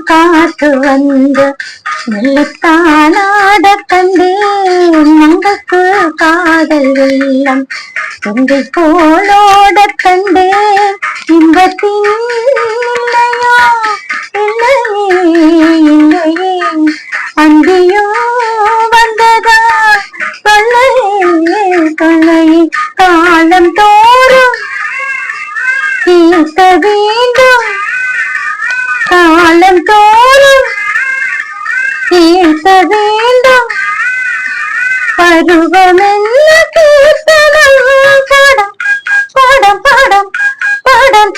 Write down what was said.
காத்து வந்து மெல்லத்தானாட கண்டேன் மங்கக்கு காதல் வெள்ளம் எங்கை போலோட கண்டேன் இன்பத்தின் இல்லையா இல்லையே இல்லையே அங்கேயோ வந்ததா சொல்லையே சொல்லையே காலம் தோறும் கேட்க வேண்டும் காலம் தோறும் கேட்க வேண்டும் பருவமென்ன கீர்த்தனம் படம் படம் படம் படம்